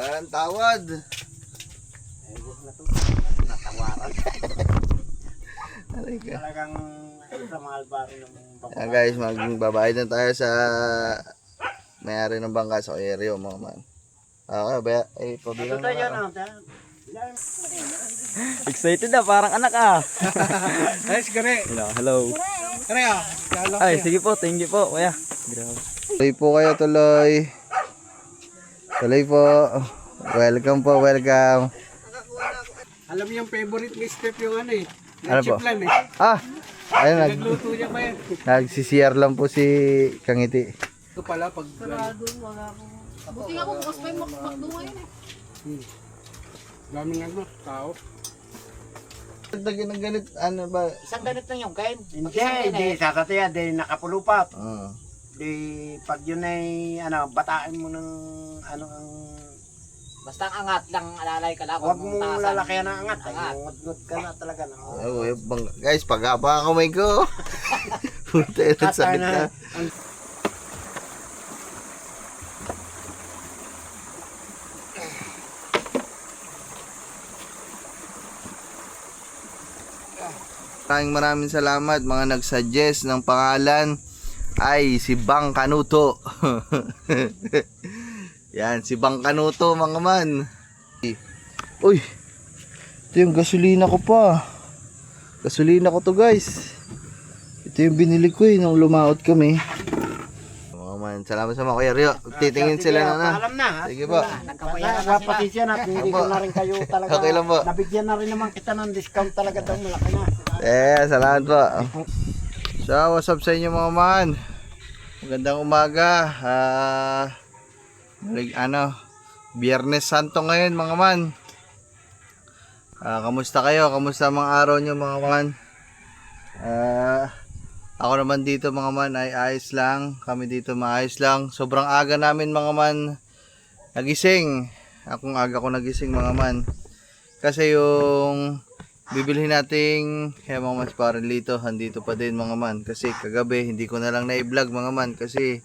Walang tawad. Natawaran. Halika. Talagang sa mahal ba rin ng babae. Ayan guys, magbabayad na tayo sa may-ari ng bangka sa Aereo mga man. Okay, ba? Eh, pabilang Ito tayo na. Excited na, parang anak ah. Nice, gare. Hello. Gare ah. Ay, sige po, thank you po, kuya. Grabe. Tuloy po kayo, tuloy. Tuloy po. Welcome po, welcome. Alam mo yung favorite ni Steph yung ano eh. Ano po? Chiplan eh. Ah, ayun, Nagluto niya pa yan. nagsisiyar lang po si Kangiti. Ito pala pag... Buti nga po, bukas pa yung makdo ngayon eh. Daming ano, tao. Dagdagan ng ganit, ano ba? Isang ganit lang yung kain. Hindi, sasatiya, di nakapulupat. Ah. Di pag yun ay, ano, bataan mo ng, ano, ang... Basta ang angat lang, alalay ka lang. Huwag mong lalakihan ang angat. Ay, Angat. ngod-ngod ka na talaga. No? Oh, guys, pag-apa kamay ko. Puta, ito sakit na. Maraming salamat mga nag-suggest ng pangalan ay si Bang Kanuto. Yan, si Bang Kanuto mga man. Uy, ito yung gasolina ko pa. Gasolina ko to guys. Ito yung binili ko nung lumaot kami. Mga man, salamat sa mga Kuya Rio. Titingin sila na na. Alam na. Sige po. Nagpapasisya na. Hindi ko na rin kayo talaga. Okay lang po. Nabigyan na rin naman kita ng discount talaga daw. Malaki na. Salamat po. So, what's up sa inyo mga man? Magandang umaga. Biyernes Santo ngayon mga man. Kamusta kayo? Kamusta mga araw nyo mga man? Ako naman dito mga man ay ayos lang. Kami dito maayos lang. Sobrang aga namin mga man nagising. Akong aga ko nagising mga man. Kasi yung bibilhin nating mga mas parilito andito pa din mga man. Kasi kagabi hindi ko na lang na-vlog mga man. Kasi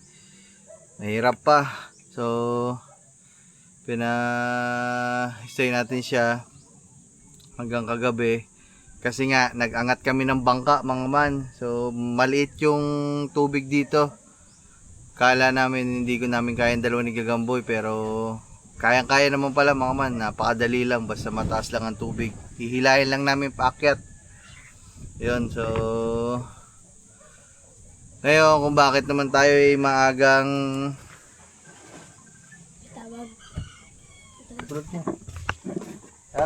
mahirap pa. So pina-stay natin siya hanggang kagabi kasi nga nag-angat kami ng bangka mga man. So maliit yung tubig dito. Kala namin hindi ko namin kayang dalawa ni Gagamboy pero kayang-kaya naman pala mga man. Napakadali lang basta mataas lang ang tubig. Hihilahin lang namin paakyat. Yun, so ngayon kung bakit naman tayo ay maagang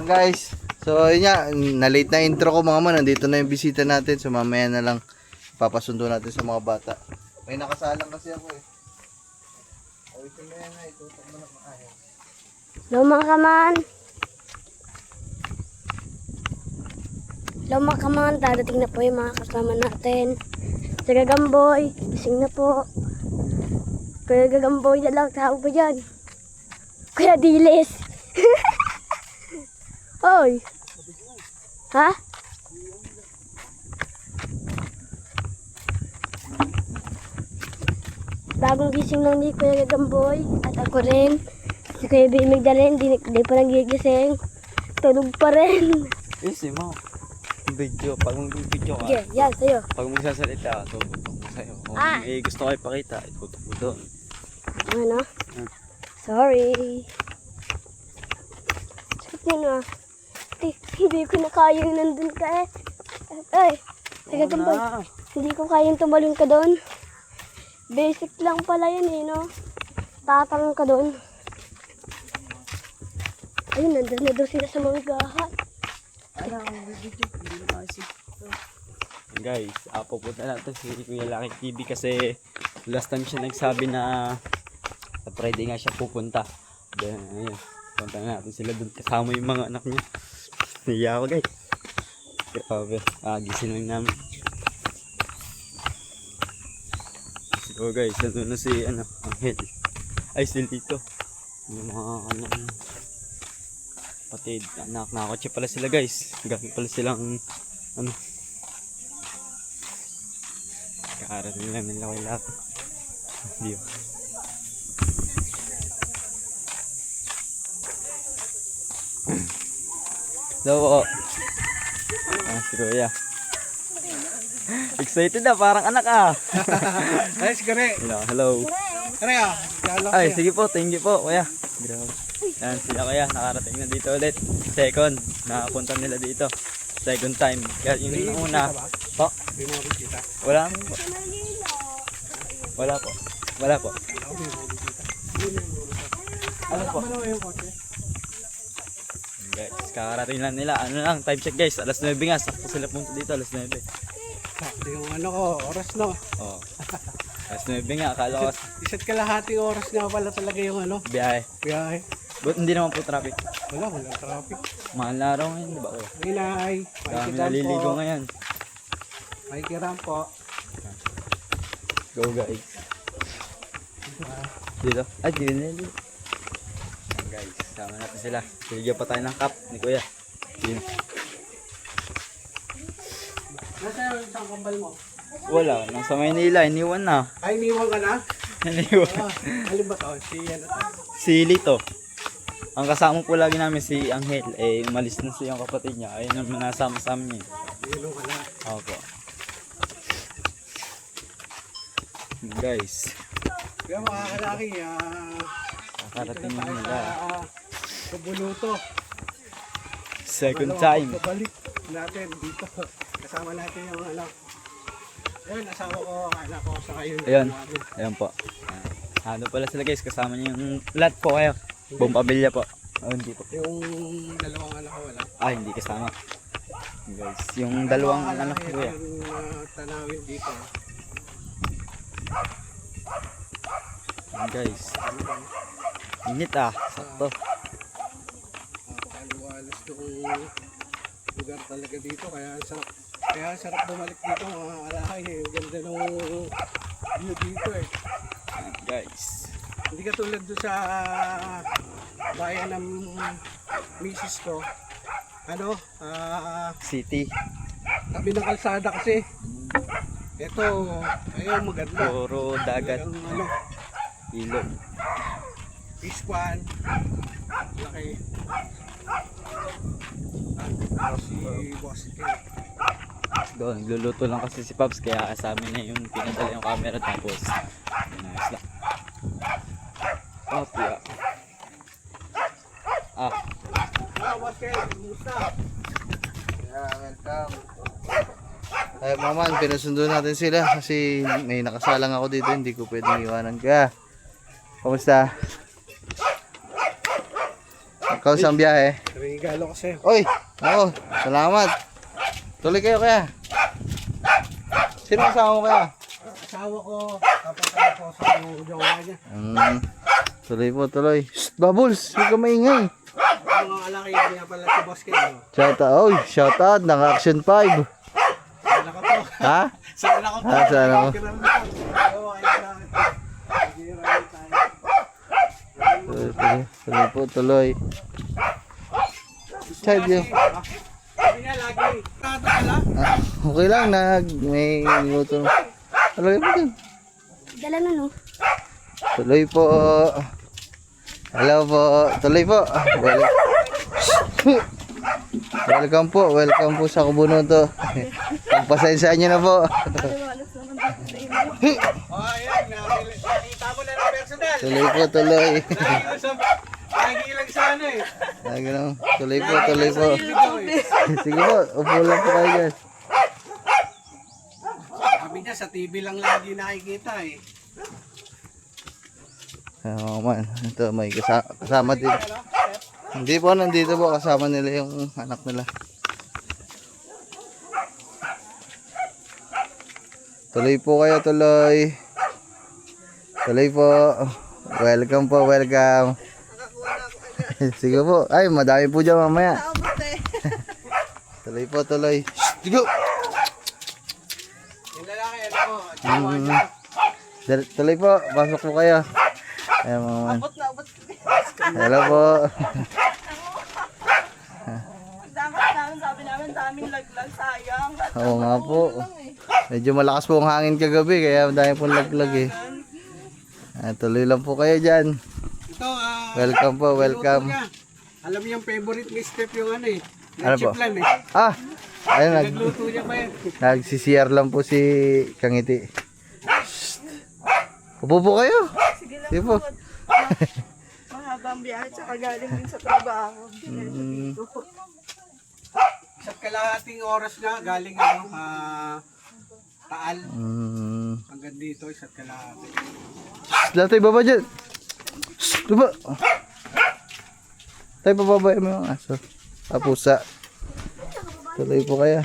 guys, so yun nga, na-late na intro ko mga man. Nandito na yung bisita natin. So mamaya na lang papasundo natin sa mga bata. May nakasalang kasi ako eh. Awitin mo yan nga, itutok mo na maayos. Hello mga kaman. Hello mga kaman, dadating na po yung mga kasama natin. Si Gagamboy, gising na po. Kuya Gagamboy na lang, tawag po dyan. Kuya Dilis. Oy. Ha? Bagong gising lang ni Kuya Gagamboy at ako rin. Si Kuya Bimig na rin, di pa nagigising. Tulog pa rin. Easy mo. Video, pag mag-video ka, Okay, yan, sa'yo. pag magsasalita, tututok mo sa'yo. Kung may gusto ko ipakita, itutok mo doon. Ano? Sorry. Sakit mo na. Hindi ko na kayang nandun ka eh. Ay, Gagamboy. Hindi ko kayang tumalon ka doon. Basic lang pala yan eh, no? Tatang ka doon. Ayun, nandun na daw sila sa mga gahat. Guys, pupunta natin si Kuya Lucky TV kasi last time siya nagsabi na sa Friday nga siya pupunta. Then, ayun, punta natin sila doon kasama yung mga anak niya. Naiya ako guys. Grabe, gising lang namin. So guys, nandun na si Angel. Ay, still dito. Yung mga patid, anak, nakakotse pala sila guys. Gamit pala silang kaarating lang nila kay Lucky. Hindi Hello po. Si Kuya. Excited na, parang anak ah. Ay, sigare. Hello. Kare ah. Ay, sige po, thank you po, Kuya. Grabe. Yan sila Kuya, nakarating na dito ulit. Second, nakapunta nila dito. Second time. Kaya yung una, po, wala po. Wala po. Wala po. Ano po? Guys, kakarating lang nila. Ano lang, time check guys. Alas 9 nga. Sakto sila punta dito, alas 9. Sakto yung ano ko, oras no. Oo. Alas 9 nga, akala ko Isa't kalahati oras nga pala talaga yung ano, biyahe. biyahe. But hindi naman po traffic. Walang traffic. Mahal na araw ngayon, di ba? Oh, Inay, dami naliligo ngayon. May kiram po. Go guys. Dito. Ay, dito nila. Guys, sama natin sila. Bigyan pa tayo ng cup ni Kuya. Dito. Nasaan yung isang kambal mo? Wala, nasa Maynila, iniwan na. Ay, iniwan ka na? Iniwan. Alin ba to? Si ano to? Si Lito. Ang kasama po lagi namin si Angel, eh umalis na siyang kapatid niya. Ayun naman nasama-sama niya. Iniwan ka na. Opo. Guys, Kaya mga kalaki, nakarating na nila. sa Buluto. Second time. Babalik natin dito. Kasama natin yung ano. Ayun, asawa ko, anak ko, sa kayo. Ayun. Ayan po. Ano pala sila guys, kasama niyo yung lahat po kayo. Buong pamilya po. Oh, hindi po. Yung dalawang anak ko wala. Ah, hindi kasama. Guys, yung dalawang anak ko kuya. Yung tanawin dito. Ayan, guys. Init ah, sakto. Napakaliwalas itong lugar talaga dito. Kaya ang sarap bumalik dito mga alakay. Ang ganda ng view dito eh. Ayan, guys. Hindi katulad doon sa bayan ng misis ko. Ano? City. Tabi ng kalsada kasi. Ito, ayun maganda. Puro dagat. Ang ano, Ilog. fish pond. Laki. Si Boss Ken. Doon, nagluluto lang kasi si Pops kaya kasama na yung pinadala yung camera tapos inayos lang. Oh, tiya. Ah, Boss Ken, kumusta? Yeah, welcome. Ay, maman, pinasundo natin sila kasi may nakasalang ako dito, hindi ko pwedeng iwanan ka. Kumusta? Ikaw sa biyahe? Regalo kasi. Oy, oo, salamat. Tuloy kayo kaya. Sino kasama mo kaya? Asawa ko, kapatid ko sa jowa niya. Tuloy po, tuloy. Shh, Bubbles, huwag ka maingay. Ang mga alaki niya pala si Boss Ken. No? Shout out ng Action 5. Sana ka po. Ha? Sana ka po. Sana ko. Tuloy po, tuloy. Child yun. Sabi niya lagi, tato ka lang. Okay lang, may minuto. Tuloy po dun. Dala na no. Tuloy po. Hello po. Tuloy po. Welcome po sa Kubunuto. Pagpasensya nyo na po. Oh, ayan. Nakita mo na ng personal. Tuloy po, tuloy. Lagi lang sa ano eh. Lagi lang. Tuloy po, tuloy po. Sige po, upo lang po kayo dyan. Sabi niya sa TV lang lagi nakikita eh. Oo man, ito may kasama din. Hindi po, nandito po kasama nila yung anak nila. Tuloy po kayo, tuloy. Tuloy po. Welcome po, welcome. Sige po. Ay, madami po dyan mamaya. Tuloy po, tuloy. Shhh, go! Yung lalaki, ano ko, jowa niya. Tuloy po, pasok po kayo. Ayan mga man. Hello po. Sabi namin daming laglag, sayang. Oo nga po. Medyo malakas po ang hangin kagabi kaya dahil po laglag eh. Tuloy lang po kayo dyan. Ito, Welcome po, welcome. niya. Alam niyo yung favorite ni Steph yung ano eh. Ano po? Chiplan eh. Ah! Ayun, Nagluto niya pa yan. nagsisiyar lang po si Kangiti. Shhh. Upo po kayo. Sige po. Mahabang biyahe, tsaka galing din sa trabaho. Mm, Isa't kalahating oras nga galing ano, Taal. Hanggang dito, isa't kalahati. Shhh, Latay, baba dyan. Shhh, baba. Tay, pababa mo yung aso. Pusa. Tuloy po kaya.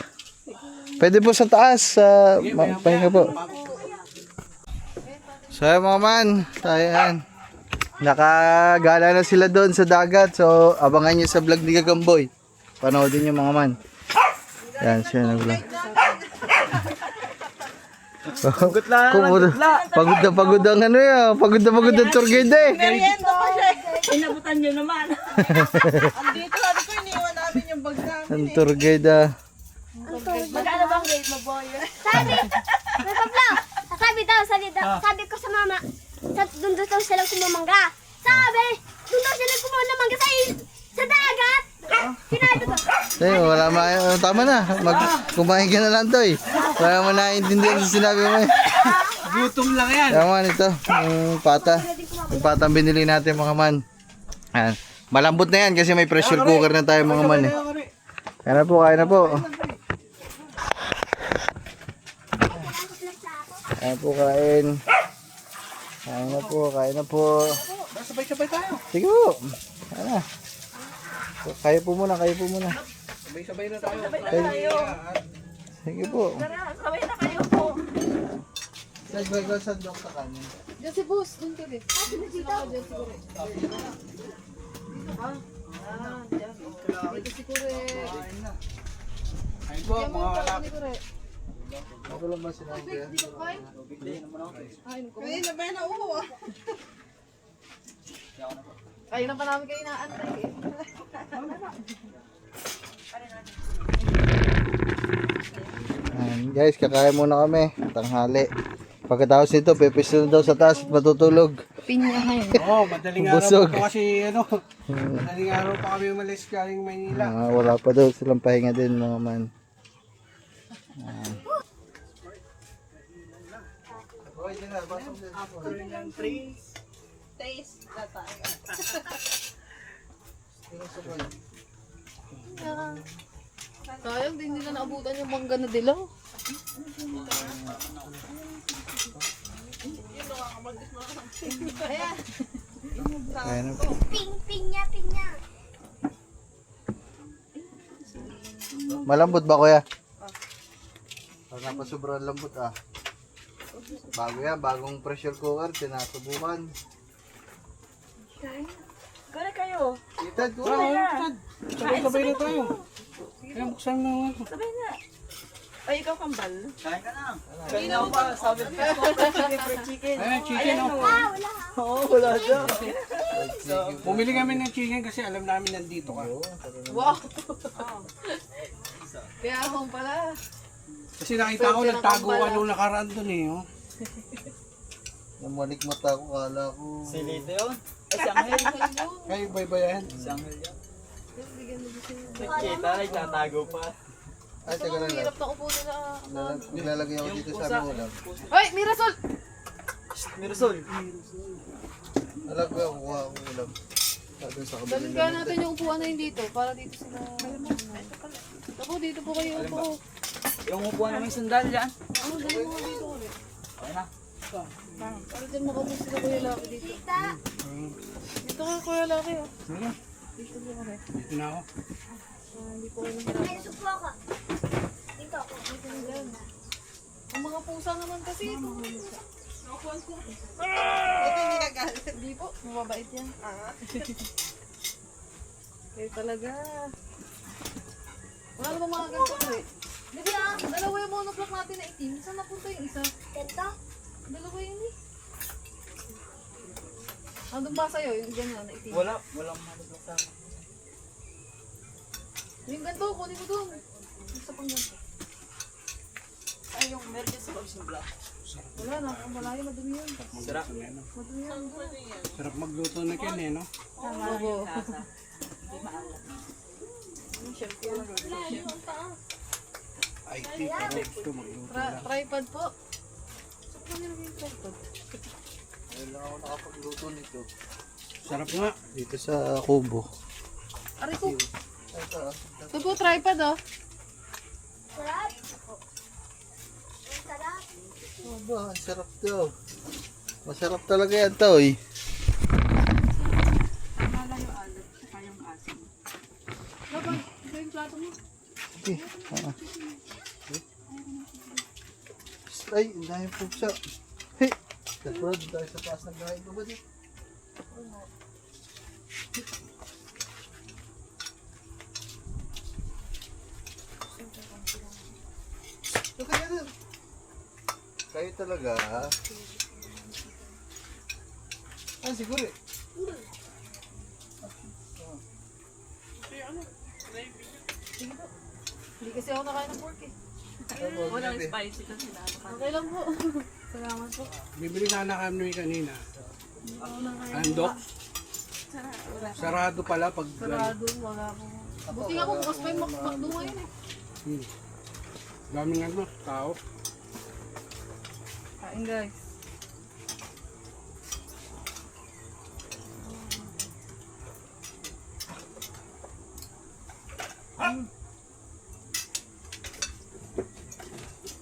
Pwede po sa taas. Pahinga po. So ayan mga man. Ayan. Nakagala na sila doon sa dagat. So abangan nyo sa vlog ni Gagamboy. Panoodin nyo mga man. Yan siya nag-vlog. Pagod ang ano yan. Pagod ang tour guide eh. Merienda pa siya. Inabutan niyo naman. Andito, sabi ko, iniwan namin yung bag namin. Ang tour guide ah. Magkano bang grade mo, boy? Sabi ko sa mama, doon daw sila kumamangga. Doon daw sila kumamangga sa dagat. Sinabi ko. Wala tama na. Kumain ka na lang to eh. Wala mo naiintindihan sa sinabi mo eh. Gutom lang yan. Tama nito. Yung pata. Yung patang binili natin mga man. Ayan. Malambot na yan kasi may pressure cooker na tayo mga man eh. Kaya na po, kaya na po. Kaya po, kain. Kaya na po, kaya na po. Sabay-sabay tayo. Sige po. Kaya na. Kaya po muna, kaya po muna. Sabay-sabay na tayo. Sige po. Sabay na kayo po. Saan doon ka kanin? Ayun po, mga kalapit. Ako lang ba sinabi yan? Kaya na ba na uho? Kayo na pa namin kayo inaantay eh. Ayan, guys, kakain muna kami. Tanghali. Pagkatapos nito, pepesto na daw sa taas at matutulog. Oo, madaling araw Busog. pa kasi ano. Madaling araw pa kami umalis galing Maynila. Wala pa daw silang pahinga din mga man. Taste na tayo. Sayang, din nila naabutan yung mangga na dilaw. Ayan. Pinya. Malambot ba kuya? Napasubrang lambot ah. Bago yan, bagong pressure cooker, tinasubukan. Kaya kayo. Itad ko. Sabay-sabay na tayo. Kaya buksan na ako. Sabay na. Ay, ikaw kambal. Kain ka na. Kanina pa, sabi ko. Chicken. Ayan, chicken oh. Oo, wala daw. Bumili kami ng chicken kasi alam namin nandito ka. Wow! Kaya akong pala. Kasi nakita ko nagtago ka nung nakaraan dun eh. Oh. Namalik mata ko, kala ko. Si Lito yun. Ay, si Angel. Kayo baybayan. Si Angel yun. Nakita, nagtatago pa. Ay, teka lang. Hirap na upo nila. Naglalagay ako dito sa aming ulam. Hoy, Mirasol! Mirasol. Alam ko, kukuha akong ulam. Doon sa kabila. Balikan natin yung upuan na yun dito. Para dito sila. Ako, dito po kayo upo. Yung upuan namin sandal yan. Ano, dali mo nga dito ulit. Okay na. Para dyan makabos sila Kuya Laki dito. Dito kayo Kuya Laki oh. Sige, Dito po kami. dito na ako. Hindi po kayo nahirapan. Ay, supo ako. Dito ako. Dito na dyan. Ang mga pusa naman kasi ito. Ito hindi nagalit. Hindi po, mababait yan. Kayo talaga. Wala namang mga ganito ko eh. Hindi dalawa yung monoblock natin na itim. Saan napunta yung isa? Ganito. Dalawa yun eh. Andun ba sa'yo yung ganyan na itim? Walang matulog sa akin. Yung ganito, kunin mo doon. Isa pang ganito. Ay, yung emergency box yung black. Wala na, ang malayo, madumi yun. Sarap. Madumi yun. Sarap magluto na kin eh, no? Oo. Ay, di pa rin gusto magluto lang. Tripod po. Saan po nilagay yung tripod? Ayun lang ako nakapagluto nito. Sarap nga. Dito sa kubo. Aray ko. Ito, Ito po, tripod oh. Sarap. Ang sarap. ba, ang sarap daw. Masarap talaga yan to eh. Akala yung alat, saka yung asin. Dapat, ito yung plato mo. Okay. Ay, ang dahil po siya. Hey! Dapat tayo sa taas ng gahin ko ba di? Okay na dun. Kayo talaga. Siguro eh. Hindi kasi ako nakain ng pork eh. Walang spicy kasi Okay lang po. Salamat po. Bibili na kami kanina. Andok. Sarado pala pag Sarado, wala po. Buti nga po, bukas pa yung makdo ngayon eh. daming ano, tao. Kain guys.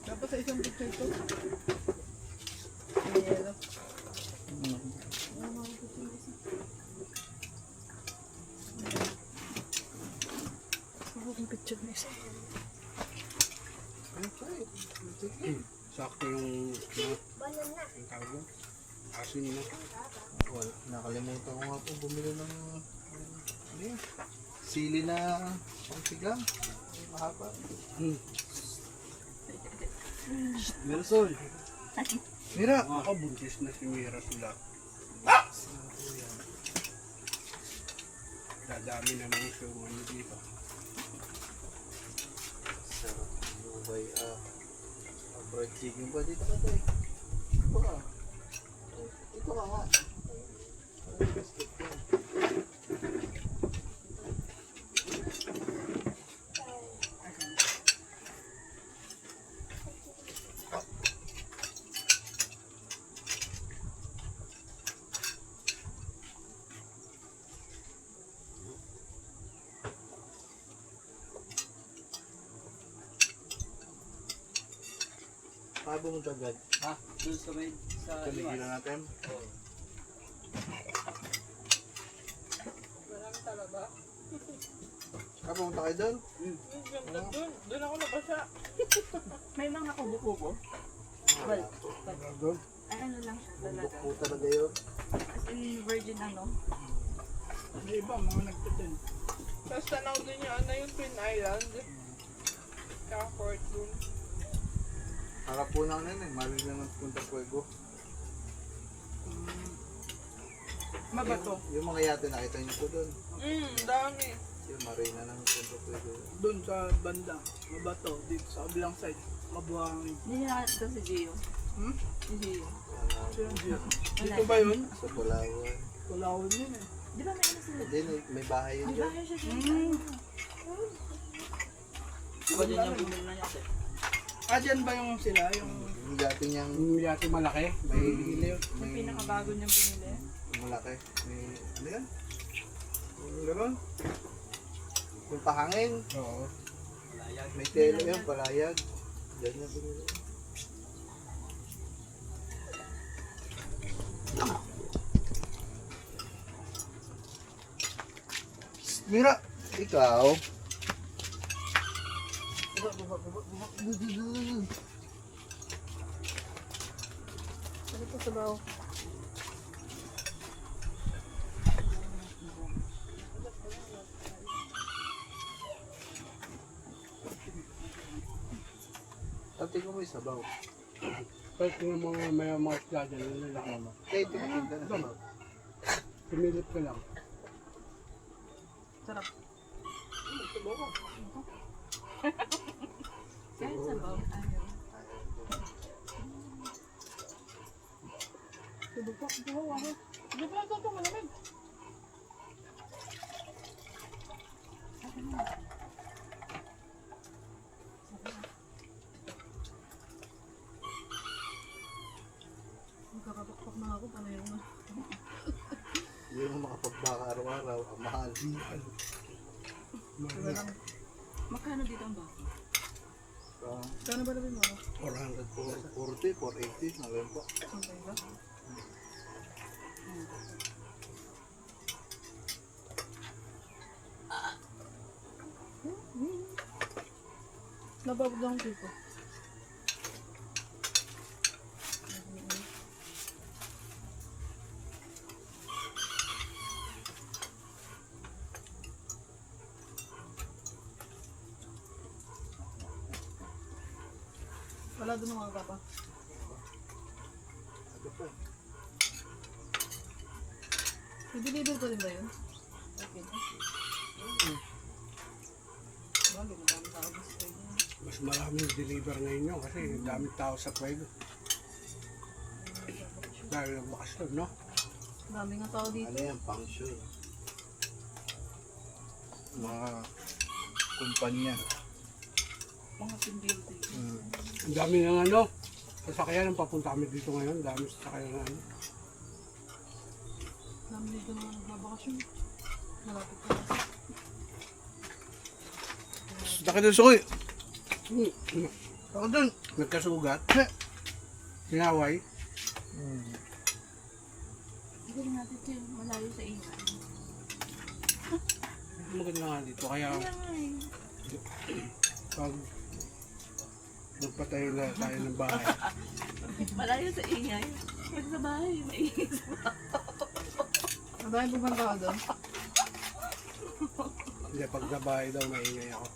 Dapat sa isang picture ito. May yellow. Ang picture na isa. Sakto yung yung tawag doon. Asin na. Wala, nakalimutan ko nga po bumili ng ano yun? Sili na pangsigang. Mahaba. Mersol. Mira! Ako buntis na si Mira sila. Dadami na ng show ano dito. Sarap. Bubay fried chicken ba dito ka tayo? Ito ka. Ito ka nga. Ano yung biscuit ko? Paano mo agad? Ha? Doon sa may, sa Tumigil na natin. Pumunta kayo doon? Doon ako nabasa. May mga kubo-kubo. Doon. Ay, ano lang siya Bundok talaga. po talaga yun. As in virgin ano. May iba, mga nagtitin. Tapos tanaw din yung ano yung Twin Island. Tsaka Fort dun. Harap po na nun eh. Marig na ng Punta Fuego. Mabato. Yung mga yate nakita niyo po doon. Dami. Yung marina ng Punta Fuego. Doon sa banda. Mabato. Dito sa kabilang side. Mabuhangin. Hindi niya nakita si Gio. Si Gio. Dito ba yun? Sa Palawan. Kulawin yun eh. Di ba may ano sila? Hindi, may bahay yun May dyan. bahay siya siya. Di ba dyan yung bumili na niya? Ah, dyan ba yung sila? Yung Yung yate niyang Yung yate malaki. May Yung pinakabago niyang binili. malaki. May, ano yan? Yung gano'n? Yung pahangin. Oo. May telo yun, palayag. Diyan na binili. Mira, ikaw. Ano po sa bawo? Tati ko mo yung sabaw. Kahit yung mga isla dyan, nilalaki mo. Kahit tumitinda na sabaw. Pumilip ka lang. Sarap. Kahit sabaw. Ayaw. Tubig po. Buhaw ako. Tubig lang ito. Malamig. Mahal. Magkano dito ang bako? Kano ba namin mo? 440, 480, ngayon po. Okay ba? Nababog lang dito. Wala doon mga papa. I-deliver ko rin ba yun? Okay na. Bagay, madami tao gusto yun. Mas maraming deliver ngayon yun kasi daming tao sa Pueblo. Dahil ang bakasyon, no? Dami nga tao dito. Ano yan? Function. Mga kumpanya. Mga team building. Ang dami ng ano, sasakyan ang papunta kami dito ngayon. Ang dami sasakyan ng ano. Dami dito mga nagbabakasyon. Malapit pa. Laki doon, Sukoy. Ako doon. Nagkasugat. Sinaway. Hindi natin ito yung malayo sa inyo. Maganda nga dito. Kaya pag nagpatayo na tayo ng bahay, Malayo sa ingay. Pag sa bahay, maingay sa bahay. Madami pumunta ka doon. hindi pag sa bahay daw maingay ako.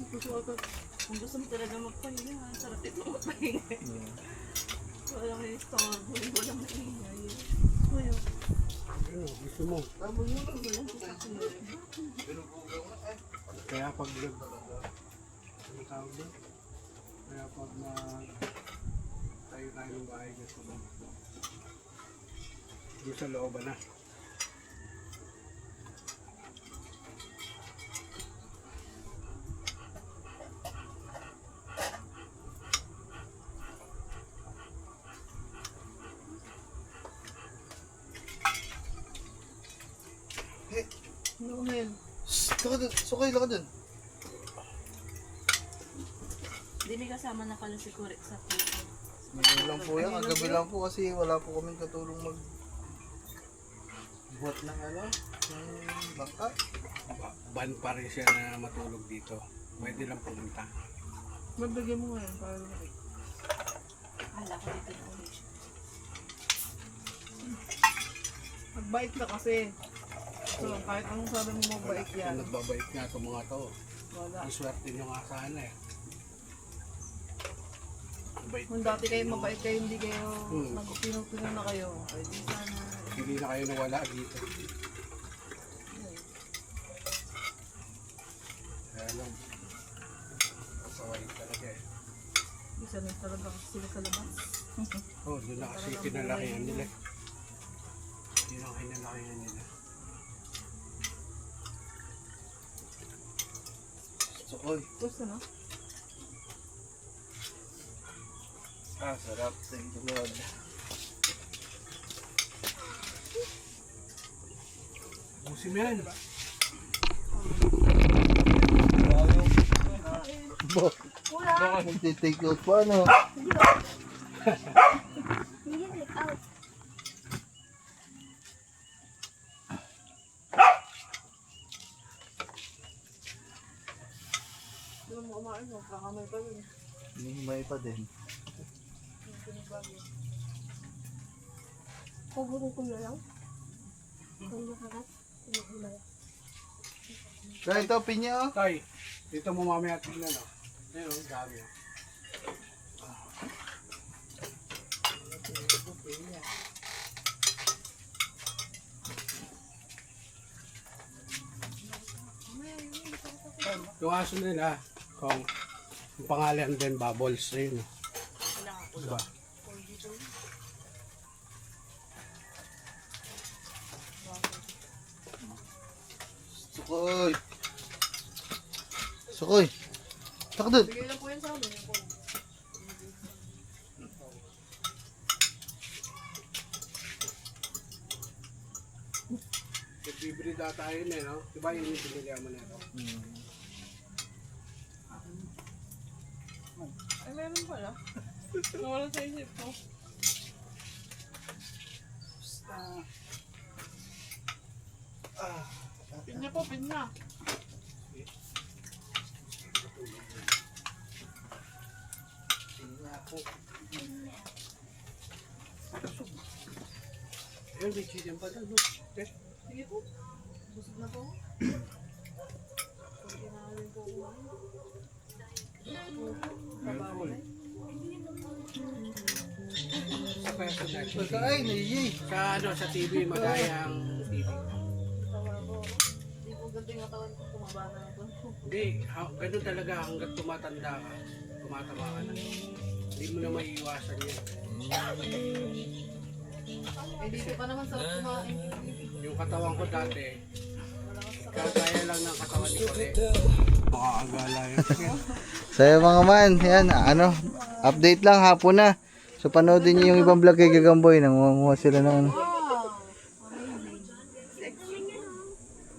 Gusto ko Kung gusto mo talaga magpahinga, sarap ito magpahinga. Walang may istorbo, walang maingay. Kuya, Ano, gusto mo. walang sasakyan. Kaya pag ano tawag doon? Kaya pag tayo ng bahay gusto mo. Doon sa looban na. Ano na yun? Laka doon. Sukoy, laka doon. Hindi may kasama na pala si Kurek sa puso. Ngayon lang po yan. Kagabi lang po kasi wala po kaming katulong buhat ng ano, ng bangka. Ban pa rin siya na matulog dito. Pwede lang pumunta. Magbigay mo ngayon para lumaki. Wala ko dito na ulit. Magbait ka kasi. So, kahit anong sabi mo magbait yan. Kung nagbabait nga itong mga to. Wala. Ang swerte nyo nga sana eh. Mabait. Kung dati kayo mabait kayo, hindi kayo Hmm. nagpinong-pinong na kayo. Ay, di sana. Hindi na kayo nawala dito. Kaya lang. Pasaway talaga eh. Isa na talaga sila sa labas. Oh, doon na kasi kinalakihan nila. Yun ang kinalakihan nila. Sukoy. Gusto no? Sarap. Thank you, Lord. Busim yan. Baka magti-take out pa, ano? Hindi click out. Doon mo kumain mo, kakamay pa yun. Hindi may pa din. Kuburin ko na lang. Kung nakakat, kumahulay. Kaya ito, pinya, oh. Tay, dito mo mamaya tingnan oh. Ayun, ang dami oh. Yung aso nila, kung yung pangalan din, Bubbles, ayun. Diba? Sukoy. Sukoy. Taka doon. Bigay lang po yan sa amin. bigla tayo na, no? Diba yung binili mo na ito? Ay, meron pala. Nawala sa isip ko. Pinya po, pinya. Ayun, may chicken pa doon, no? Okay. Sige po. Busog na po. Sa pwesto na. Pagkain, naiyi. Sa ano, sa TV, magayang TV. Tawa po. Hindi po ganito yung katawan ko. Tumaba na ako. Hindi, ganun talaga hanggang tumatanda ka, tumataba ka na. Hindi mo na maiiwasan yan. Eh, dito pa naman sarap kumain. Yung katawan ko dati, kaya lang ng katawan ni Kore. Makakagala yun. So yun, mga man, yan, ano, update lang, hapon na. So panoodin niyo yung ibang vlog kay Gagamboy, nangunguha sila ng ano.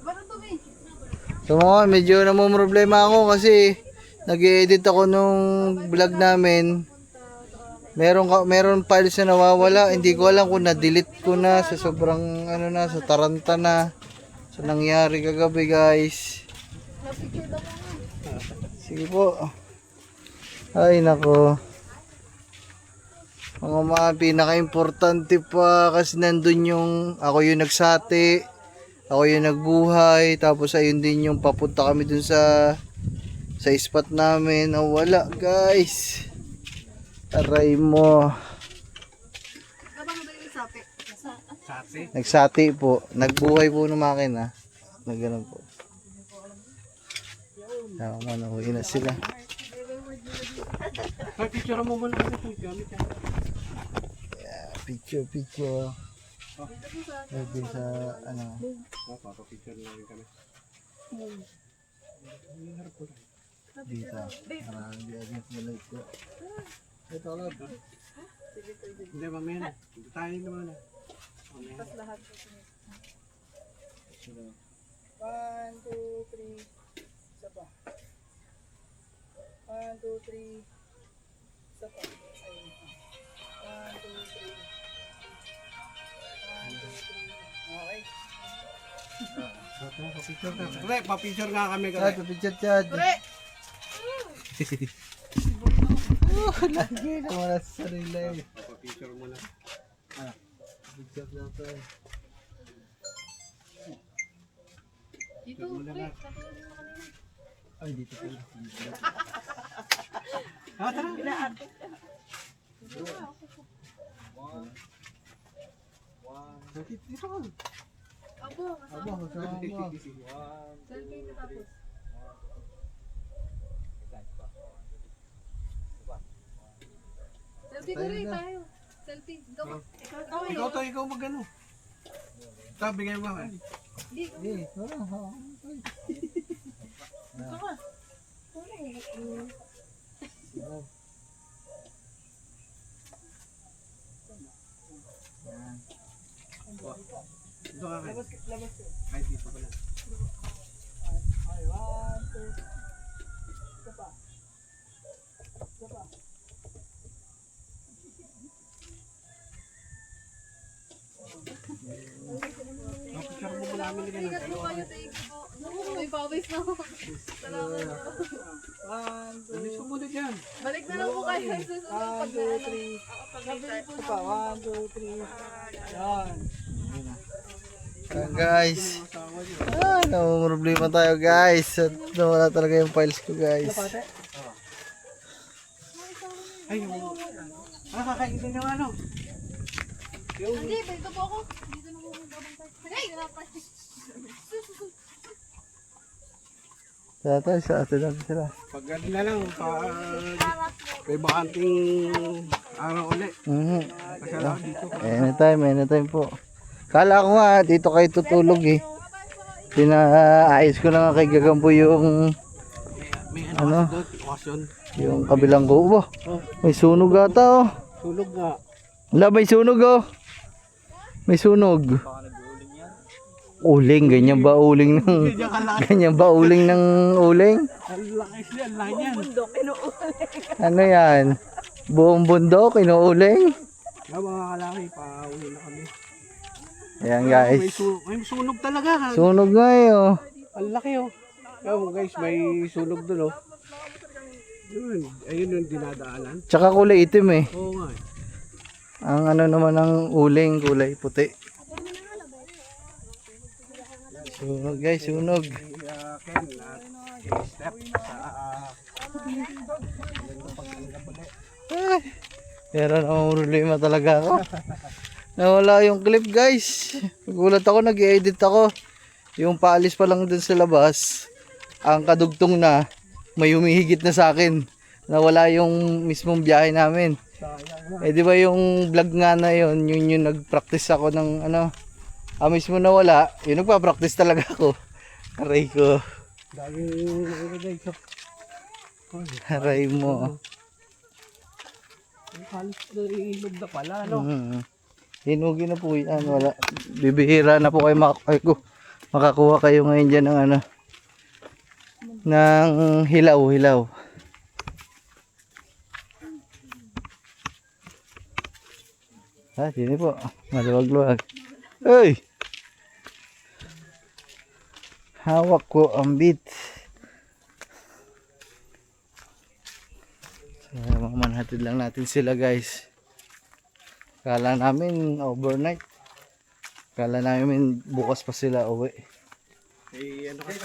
Bakit to, May? So mga man, medyo namumroblema ako kasi nag-edit ako nung vlog namin. Meron files na nawawala, hindi ko alam kung na-delete ko na sa sobrang ano na, sa taranta na. So nangyari kagabi, guys. Sige po. Ay nako. Mga pinaka-importante pa kasi nandun yung ako yung nagsati, ako yung nagbuhay, tapos ayun din yung papunta kami dun sa spot namin. Oh, wala, guys. Aray mo. Sati. Nagsati po. Nagbuhay po ng makina. Nagganon po. Tama na, uwi na sila. Ay, picture mo muna ako. Gamit yan. Picture. Lagi sa ano. Papapicture na rin kami. Dito. Para hindi against the light ko. Ito lang. Hindi, mamaya na. Tayo naman na. Tapos lahat. 1, 2, 3. Isa pa. 1, 2, 3. Isa pa. 1, 2, 3. 1, 2, 3. 1, 2, 3. Okay. Papicture ka. Pre, papicture nga kami. Chad, picture Chad. Pre! Lagi naman sa sarili. Papicture mo na. Picture na to. Dito, Muna pre. na. Ay, dito pala. Tara. Dito ka. Abo, kasama. Aba, kasama mo. Selfie ka tapos. Selfie ko rin tayo. Selfie. Ikaw magano. Ito, bigay mo ba? Eh, wala. Ito ka kayo. Ay, dito pala. Ay, 1, 2. Isa pa. Isa pa. Papicture mo muna namin din. Ingat mo kayo, thank you po. May pawis na ako. Salamat po. 1, 2. Alis ko muna dyan. Balik na lang po kayo sa susunod 1, 2, 3. pag Isa pa. 1, 2, 3. Yan. Guys. Ah, namumroblema tayo, guys. At nawala talaga yung files ko, guys. Ay, yung... kakain din yung ano. Hindi, dito po ako. Dito na po babantay. Hey! Tatay, sa atin natin sila. Pag ano na lang, may bakanting araw ulit. Kasi lang dito. Anytime po. Kala ko nga, dito kayo tutulog eh. Pinaayos ko na nga kay Gagambo yung May ano? ano doon, okasyon. yung kabilang kubo. May sunog ata oh. Tulog nga. Wala, may sunog oh. May sunog. Uling, ganyan ba uling ng ganyan ba uling ng uling? Ang laki siya, ang laki niyan. Ano yan? Buong bundok inuuling? Kaya mga kalaki, pauwi na kami. Ayan guys. May sunog talaga. Ha? Sunog nga eh oh. Ang laki oh. Kaya guys, may sunog doon oh. Yun, ayun yung dinadaanan. Tsaka kulay itim eh. Oo nga eh. Ang ano naman ng uling, kulay puti. Sunog guys, sunog. Ken at step sa Ay, pero namang problema talaga ako. Nawala yung clip guys. Nagulat ako, nag-edit ako. Yung paalis pa lang dun sa labas, ang kadugtong na, may humihigit na sa akin. Nawala yung mismong biyahe namin. Eh di ba yung vlog nga na yun, yun yung nag-practice ako ng ano, mismo nawala, yun nagpa-practice talaga ako. Aray ko. daming guys. Aray mo. Halos na ilog na pala, no? Hinugi na po yan. Wala. Bibihira na po kayo makakuha kayo ngayon dyan ng ano, ng hilaw. Sini po. Maluwag-luwag. Ay! Hawak ko ang bit. So, mamanhatid lang natin sila guys. Kala namin overnight. Kala namin bukas pa sila uwi. Eh, ano kasi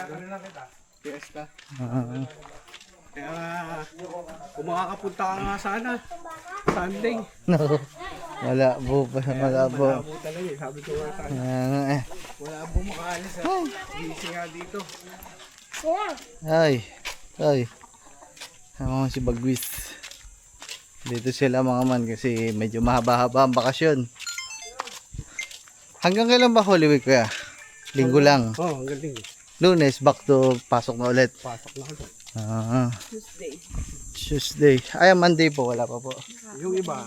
fiesta. Ah, Kaya, kung makakapunta ka nga sana, Sunday. no. Wala po. Wala po. Malabo talaga eh. Sabi ko nga sana. Wala po makaalis ha. Busy nga dito. Ay. Ano si Bagwis. Dito sila mga man kasi medyo mahaba-haba ang bakasyon. Hanggang kailan ba Holy Week kaya? Linggo lang. Oo, ang galing. Lunes back to pasok na ulit. Pasok na kasi. Tuesday. Ay, Monday po. Wala pa po. Yung iba,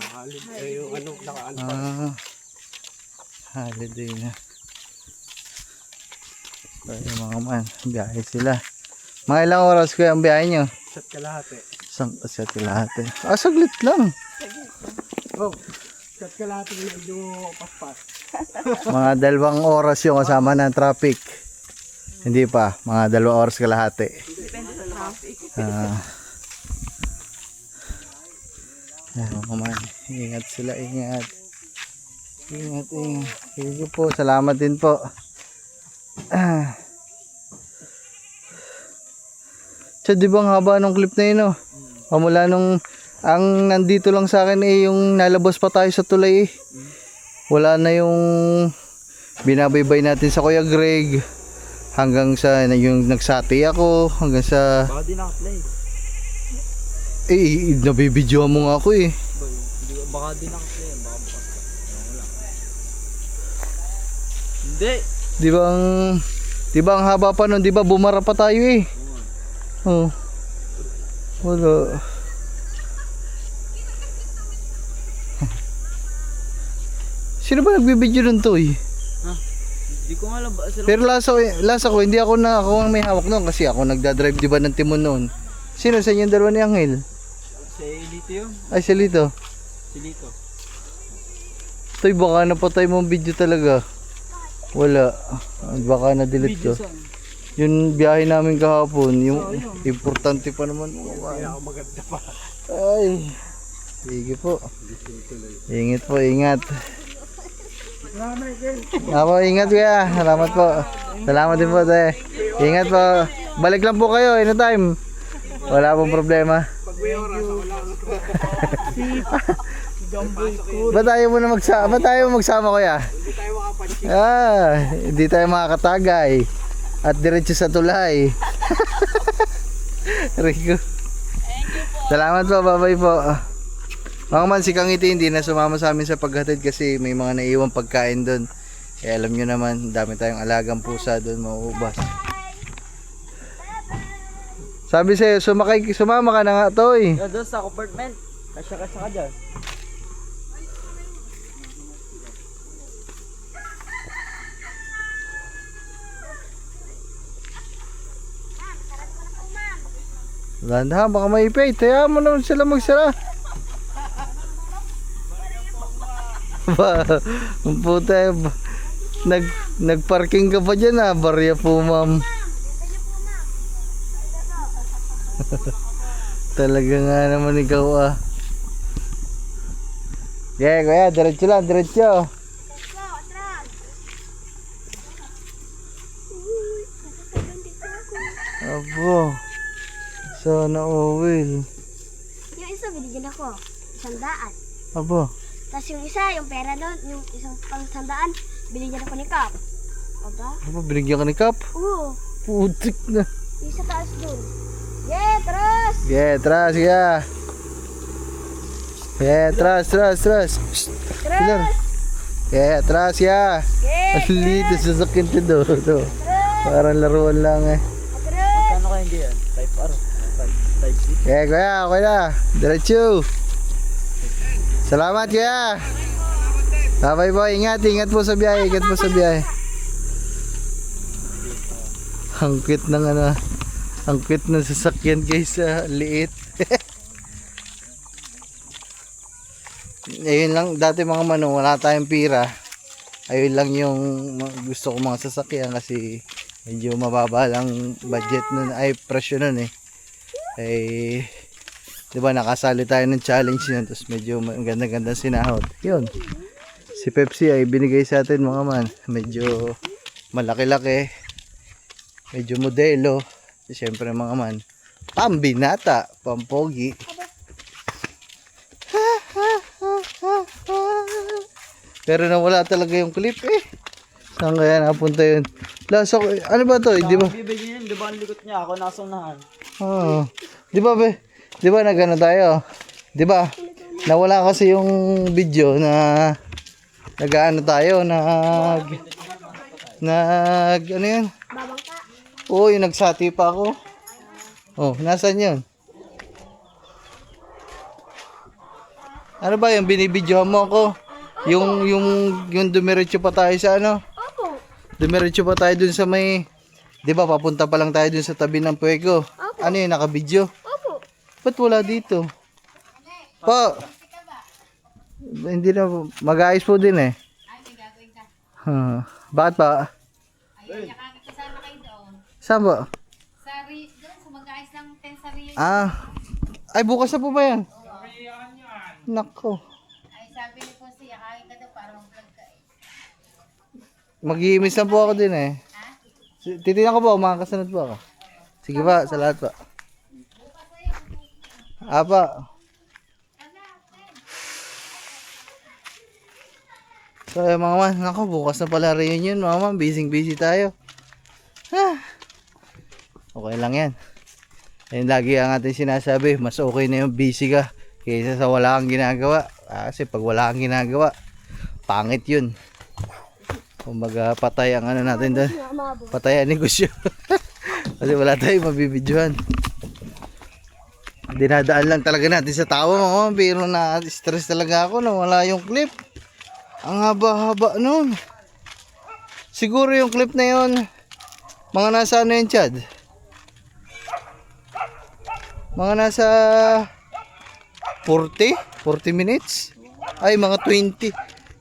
yung ano, nakaan pa. Holiday na. So, yung mga man, biyahe sila. Mga ilang oras ko ang biyahe nyo? Sat kalahati. Isang kasyat lahat eh. Saglit lang. Oh, sat kalahati medyo paspas. Mga 2 oras yung kasama ng traffic. Hindi pa. Mga 2 oras kalahati. Depende sa traffic. Mga man, ingat sila, ingat. Ingat. Sige po, salamat din po. So, di ba ang haba ng clip na yun, oh? Mula nung, ang nandito lang sa akin eh, yung nalabas pa tayo sa tulay eh. Wala na yung binabaybay natin sa Kuya Greg. Hanggang sa yung nagsati ako, hanggang sa... Baka di naka-play. Nabibidyoan mo nga ako eh. Baka di naka-play. Baka bukas ka. Wala. Hindi. Di ba ang haba pa nun, di ba bumara pa tayo eh. Oh. Wala. Sino ba nagbibidyo nun to eh? Hindi ko nga alam ba. Pero lasa ko, hindi ako ang may hawak noon kasi ako nagdadrive di ba ng timon noon. Sino sa inyong dalawa ni Angel? Si Lito yun. Ay, si Lito. Si Lito. Toy, baka napatay mo ang video talaga. Wala. Baka na-delete ko. Yung biyahe namin kahapon, yung importante pa naman. Kaya ako maganda pa. Ay. Sige po. Ingat po, ingat. Ako, ingat kuya. Salamat po. Salamat din po, te. Ingat po. Balik lang po kayo anytime. Wala pong problema. Pag may oras, ako lang. Ba't tayo magsama kuya? Hindi tayo makapansin. Hindi tayo makakatagay. At diretso sa tulay. Rico. Salamat po, bye-bye po. Mga man, si Kangiti hindi na sumama sa amin sa paghatid kasi may mga naiwang pagkain doon. Eh alam nyo naman, dami tayong alagang pusa doon, mauubas. Sabi sa'yo, sumama ka na nga, Toy. Doon sa compartment. Kasya-kasya ka dyan. Ganda, baka maipay. Taya mo naman sila magsara. Ba, ang puta, nagparking ka pa dyan ah. Barya po, ma'am. Talaga nga naman ikaw ah. Yeah, kuya, diretso lang, diretso. Abo. Sana oil. Yung isa, binigyan ako. 100. Abo. Tapos yung isa, yung pera doon, yung isang pang 100, binigyan ako ni Kap. Aba? Abo, binigyan ka ni Kap? Oo. Putik na. Yung sa taas doon. Yeah, tras! Yeah, tras, yeah. Yeah, tras. Shh. Pilar. Tras! Yeah, tras, yeah. Yeah, Ang liit na sasakyan to do. Parang laruan lang eh. tras! Ano kaya hindi yan? Type R? Type C? Yeah, kuya, okay na. Diretso. Salamat, kuya. Bye boy, ingat po sa biyahe, Ang cute ng ano, ang cute ng sasakyan guys, liit. Ayun lang, dati mga manong, wala tayong pira. Ayun lang yung gusto ko mga sasakyan kasi medyo mababa lang budget nun, ay presyo nun eh. Eh, di ba nakasali tayo ng challenge yun, tapos medyo ganda-ganda sinahod. Yun. Si Pepsi ay binigay sa atin mga man. Medyo malaki-laki. Medyo modelo. Siyempre mga man. Pambinata. Pampogi. Pero nawala talaga yung clip eh. Saan kaya napunta yun? Lasa ko. Ano ba to? Di ba? Bibigyan yun, di ba ang likot niya? Ako nasa unahan. Oh. Di ba be? Di ba nagano tayo? Di ba? Nawala kasi yung video na nag-ano tayo, ano yun? Babangka. Oo, yung nagsati pa ako. Oh, nasan yun? Ano ba yung binibidyohan mo ako? Yung dumiretso pa tayo sa ano? Opo. Dumiretso pa tayo dun sa may, di ba papunta pa lang tayo dun sa tabi ng Puego. Ano yun, nakabidyo? Opo. Ba't wala dito? Pa! Hindi na, mag-aayos po din eh. Ay, may gagawin ka. Bakit pa? Ay, nakakasama kayo doon. Saan ba? Sa doon, sa mag-aayos lang ten sa Rio. Ay bukas na po ba yan? Nako. Ay, sabi ni po siya, kain ka daw para mag-vlog ka eh. Mag-iimis na po ako din eh. Titignan ko po, makakasunod po ako. Sige pa, sa lahat pa. Apa. So mga man, nako bukas na pala reunion mga man, busy tayo. Okay lang yan. Ayun lagi ang ating sinasabi, mas okay na yung busy ka kaysa sa wala kang ginagawa. Kasi pag wala kang ginagawa, pangit yun. Kumbaga patay ang ano natin doon. Patay ang negosyo. Kasi wala tayong mabibidyohan. Dinadaan lang talaga natin sa tawa mga man, pero na-stress talaga ako na wala yung clip. Ang haba-haba nun. Siguro yung clip na yun, mga nasa ano yun, Chad? Mga nasa 40 minutes? Ay, mga 20.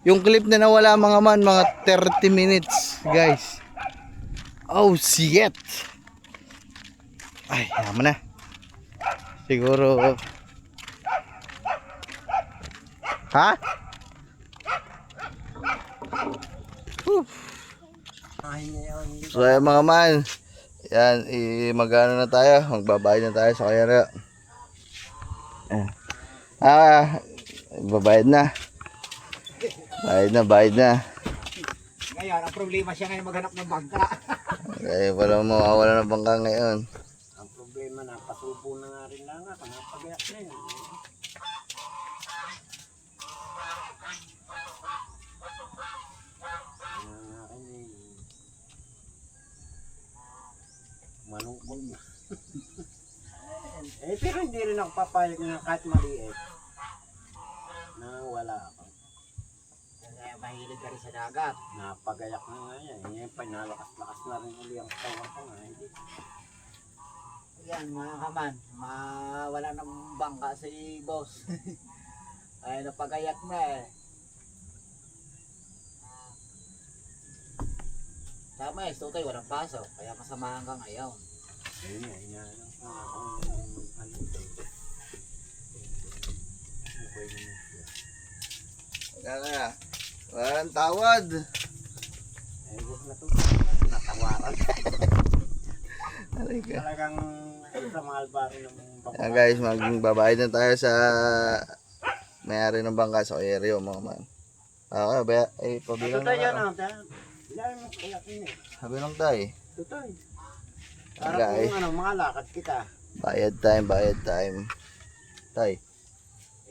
Yung clip na nawala mga man, mga 30 minutes, guys. Oh, shit. Ay, yaman na. Siguro. Ha? So ayan mga man, yan, magano na tayo, magbabayad na tayo sa kaya babayad na. Bayad na. Ngayon, ang problema siya ngayon maghanap ng bangka. Kaya pala mawawala ng bangka ngayon. Ang problema na, pasubo na nga rin lang nga, pangapagayak na yun. Malungkot na. Pero hindi rin ako papayag na kahit maliit na wala ako. Kaya mahilig ka rin sa dagat. Napagayak na nga yan. Yan pa, nalakas-lakas na rin uli ang katawan ko nga. Hindi. yan mga kaman. Wala nang bangka si boss. Ay napagayak na eh. Tama eh, Tutoy, walang pasok. Kaya masama hanggang ngayon. Ayun nga, inaanong ko nga kung ano ito. Kaya, walang tawad. Ay, huwag na to. Natawaran. Aray ka. Talagang sa mga albaro ng bangka. Ayan guys, magbabayad na tayo sa may-ari ng bangka sa Aereo mga man. Okay, pabilang Tutoy yan na. ah. Bilang mo kaya kini. Pabilang tayo. Tutoy. Para Guys. kung mga lakad kita. Bayad time. Tay.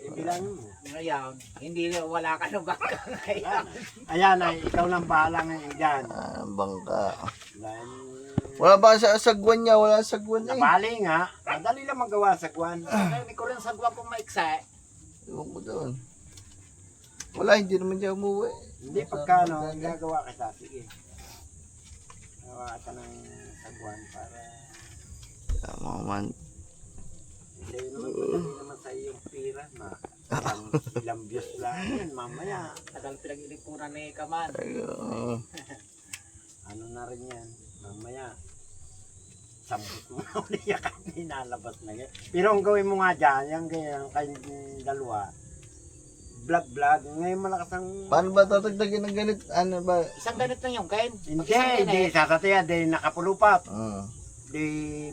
Bilangin mo. Ngayon, hindi wala ka ng bangka ngayon. Ayan ay, ikaw lang bahala ngayon dyan. Bangka. Dahil, Wala ba sa sagwan niya? Wala sagwan eh. nabali nga, madali lang magawa sa kwan. Hindi ko rin sagwa kung maiksa. Iwan ko doon. Wala, hindi naman siya umuwi. Hindi pagkano, gagawa kita. Sige. Gawa ka ng sagwan para Mga man. hindi naman sa iyong pira na ilang views lang yan. Mamaya, Tagal pinag-inipunan ni Kaman. Ayun. ano na rin yan. Mamaya, sambot mo na ulit yan kahit ninalabas na yan. Pero ang gawin mo nga dyan, yung ganyan, kayong dalawa, vlog. Ngayon malakas ang... Paano ba tatagdagin ng ganit? Ano ba? Isang ganit lang yung kain. Hindi, sasatiya, di nakapulupat. Ah. Di,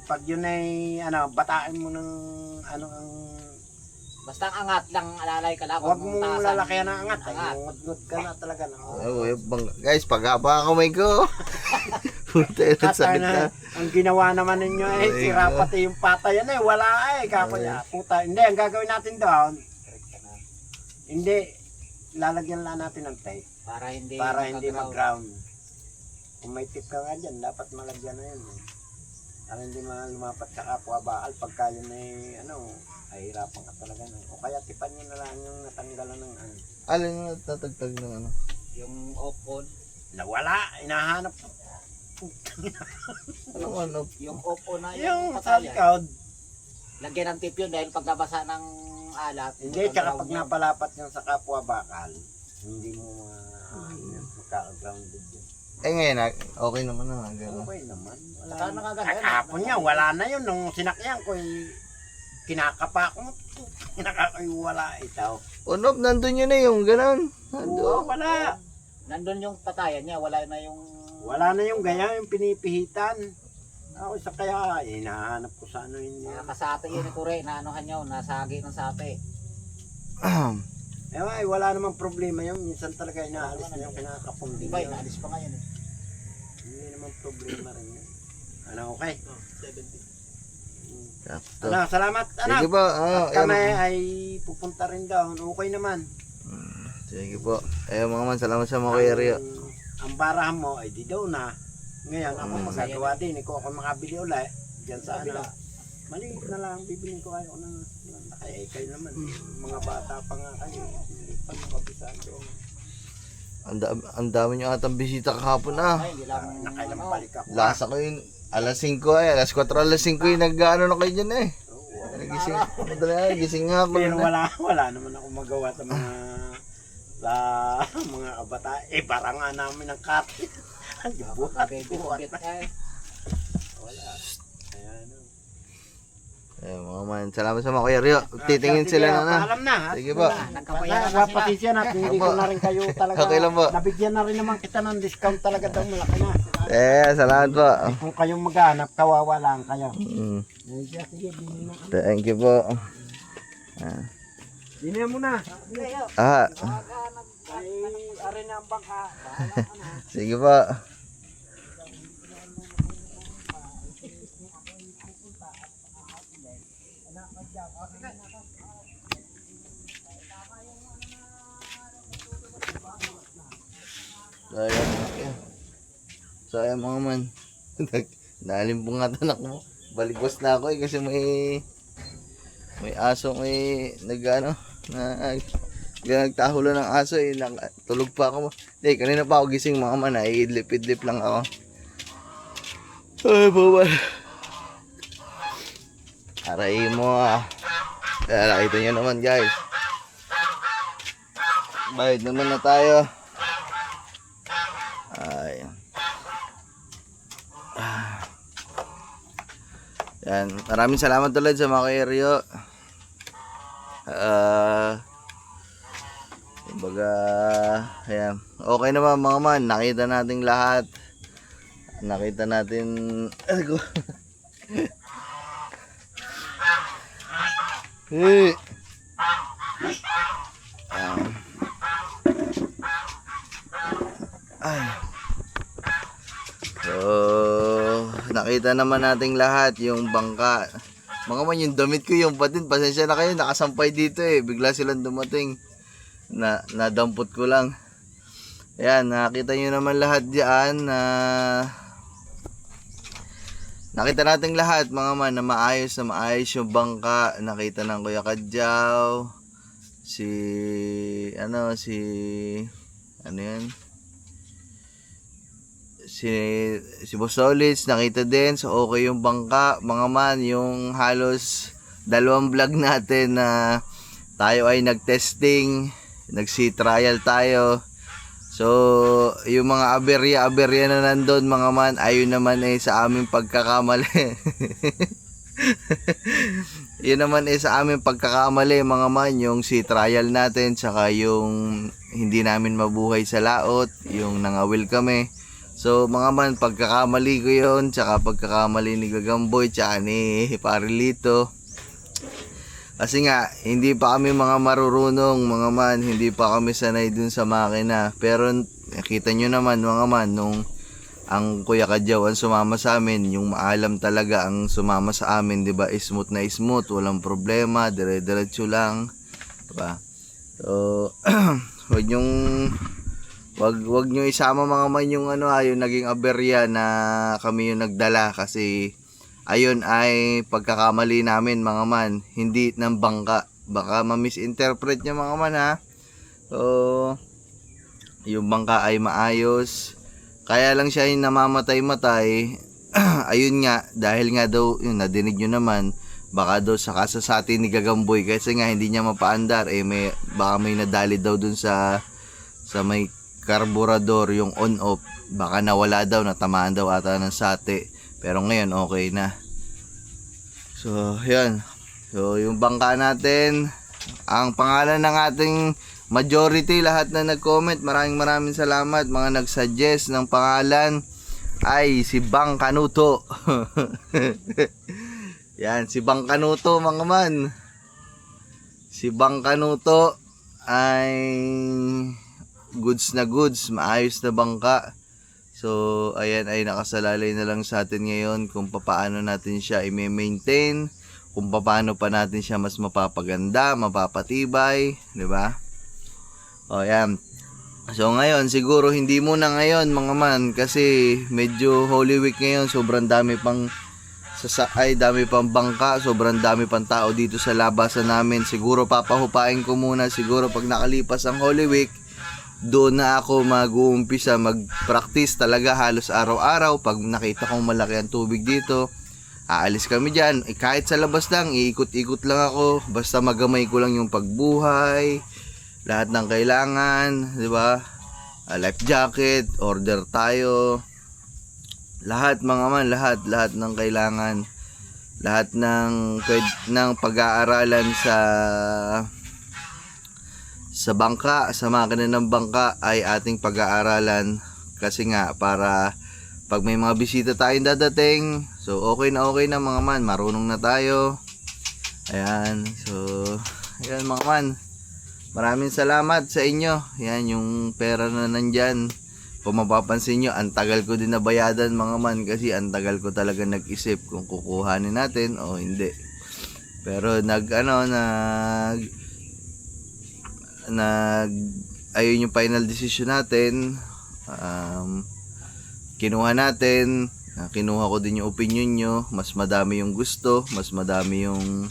pag yun ay, batain mo ng, ang... Basta ang angat lang, alalay ka lang. Huwag mong lalakyan ang angat. Ay, Angat. ngud ka na talaga. Guys, pag-haba kamay ko. Puta, yun, At sakit na. ang ginawa naman ninyo Ay, sira nga. pati yung patayan wala kapaya. Puta, hindi, ang gagawin natin doon, hindi, lalagyan lang natin ng tape Para hindi mag-ground. Kung may tip ka nga dyan, dapat malagyan na yun. Para hindi lumapat sa kapwa baal, pagka yun ay, ay hirapan ka talaga. O kaya tipan nyo na lang yung natanggalan ng Alin yung tatagtag ng ano? yung off-on. nawala, hinahanap ko. Anong ano? Yung off-on na Yung patayan. sa likod, Lagyan ng tip yun dahil pag nabasa ng alat. hindi, tsaka pag napalapat yung sa kapwa bakal, hindi mo magka-grounded yun. Ngayon, okay naman na. Gano'n. Okay naman. Wala Saka naman. nakagano'n. Kahapon niya, wala na yun. Nung sinakyan ko, kinakapa ko. Wala ito. Unop, nandun yun na yung gano'n. Oo, wala. Nandun yung patayan niya, wala na yung... Wala na yung ganyan, yung pinipihitan. Ako sa kaya, hinahanap ko sa ano yun. Nakasate yun ni Kure, naanohan niya, nasagi ng sate. Ay, wala namang problema yun. Minsan talaga inaalis na yung kinakapong din Diba, yun. inaalis pa ngayon eh. Hindi naman problema rin yun. Okay? Sakto. Salamat anak. Sige po. At kami ay pupunta rin doon. Okay naman. Sige po. Ayun mga man, salamat sa mga kuya Rio. Ang barahan mo ay di daw na. Ngayon ako magagawa din. Ikaw ako makabili ulit. Diyan sa ano. Maliit na lang. Bibilin ko kayo ng kayo naman. Mga bata pa nga kayo. Hindi pa nakabisan doon. Ang dami nyo atang bisita kahapon Ay, hindi lang... Nakailang balik ako. Lasa ko yun. Alas 5 alas 4 alas 5 yung nag-ano na kayo dyan eh. Nagising. Madali na, gising nga ako. Pero wala naman ako magawa sa mga kabata. Parang nga namin ang kapit. Buhat. Bibit-bit eh. Wala. Ayan. Ayun mga man, salamat sa mga kuya Rio. Titingin sila na na. Paalam na. Sige po. Nagkapayaran na sila. Pasensya na. Hindi ko na rin kayo talaga. Okay lang po. Nabigyan na rin naman kita ng discount talaga daw. Malaki na. Salamat po. Kung kayong maghanap, kawawa lang kayo. Sige, binin na. Thank you po. Binin mo na. Ay, arin na ang bangka. Sige po. So ayan mga man. Nalimbungan anak mo. Baligwas na ako kasi may aso nagano nagtahulo ng aso tulog pa ako. Hindi, kanina pa ako gising mga man. Idlip-idlip lang ako. Ay, bawal. Aray mo ah. Nakita nyo naman guys. Bayad naman na tayo. Ay. Yan. Maraming salamat ulit sa mga kairyo. Kumbaga, ayan. Okay naman mga man. Nakita natin lahat. Nakita natin. Hey. Ay. So, nakita naman nating lahat yung bangka. Mga man, yung damit ko, yung patin, pasensya na kayo, nakasampay dito eh. Bigla silang dumating. Nadampot ko lang. Ayan, nakita nyo naman lahat dyan na nakita natin lahat mga man na maayos yung bangka. Nakita ng Kuya Kadyaw, si Boss Solits, nakita din. So okay yung bangka mga man. Yung halos 2 vlog natin na tayo ay nag-testing, nag-sea trial tayo. So, yung mga aberya na nandun mga man, ayun naman eh sa aming pagkakamali. Yun naman eh sa aming pagkakamali mga man, yung sea trial natin, tsaka yung hindi namin mabuhay sa laot, yung nangawil kami. So mga man, pagkakamali ko yun, tsaka pagkakamali ni Gagamboy, tsaka ni Parilito. Kasi nga, hindi pa kami mga marurunong mga man, hindi pa kami sanay dun sa makina. Pero nakita nyo naman mga man, nung ang Kuya Kadyaw ang sumama sa amin, yung maalam talaga ang sumama sa amin, diba? Smooth na smooth, walang problema, dire-diretso lang, diba? So, wag nyo isama mga man yung yung naging aberya na kami yung nagdala, kasi ayun ay pagkakamali namin mga man, hindi ng bangka. Baka ma-misinterpret nyo mga man ha. So, yung bangka ay maayos. Kaya lang siya yung namamatay-matay. Ayun nga, dahil nga daw, yun, nadinig nyo naman, baka daw sa kasasati ni Gagamboy, kasi nga hindi niya mapaandar, baka may nadali daw dun sa may carburador, yung on-off. Baka nawala daw, natamaan daw ata ng sate. Pero ngayon, okay na. So, yan. So, yung bangka natin, ang pangalan ng ating majority, lahat na nag-comment, maraming salamat. Mga nag-suggest ng pangalan ay si Bang Kanuto. Yan, si Bang Kanuto mga man. Si Bang Kanuto ay goods na goods, maayos na bangka. So, ayan ay nakasalalay na lang sa atin ngayon kung paano natin siya i-maintain, kung paano pa natin siya mas mapapaganda, mapapatibay, di ba? O, ayan. So, ngayon, siguro hindi muna ngayon mga man, kasi medyo Holy Week ngayon, sobrang dami pang dami pang bangka, sobrang dami pang tao dito sa labasan namin. Siguro papahupain ko muna, siguro pag nakalipas ang Holy Week, doon na ako mag-uumpisa mag-practice talaga halos araw-araw. Pag nakita kong malaki ang tubig dito, aalis kami dyan. Kahit sa labas lang, iikot-ikot lang ako, basta magamay ko lang yung pagbuhay, lahat ng kailangan, di ba? Life jacket, order tayo, lahat mga man, lahat ng kailangan, lahat ng pag-aaralan sa bangka, sa makina ng bangka ay ating pag-aaralan, kasi nga para pag may mga bisita tayong dadating, so okay na mga man, marunong na tayo. Ayan, so ayan mga man, maraming salamat sa inyo. Yan yung pera na nandyan. Kung mapapansin nyo, ang tagal ko din nabayadan mga man, kasi ang tagal ko talaga nag-isip kung kukuhanin natin o hindi. Pero ayun yung final decision natin. Kinuha natin, kinuha ko din yung opinion nyo. Mas madami yung gusto, mas madami yung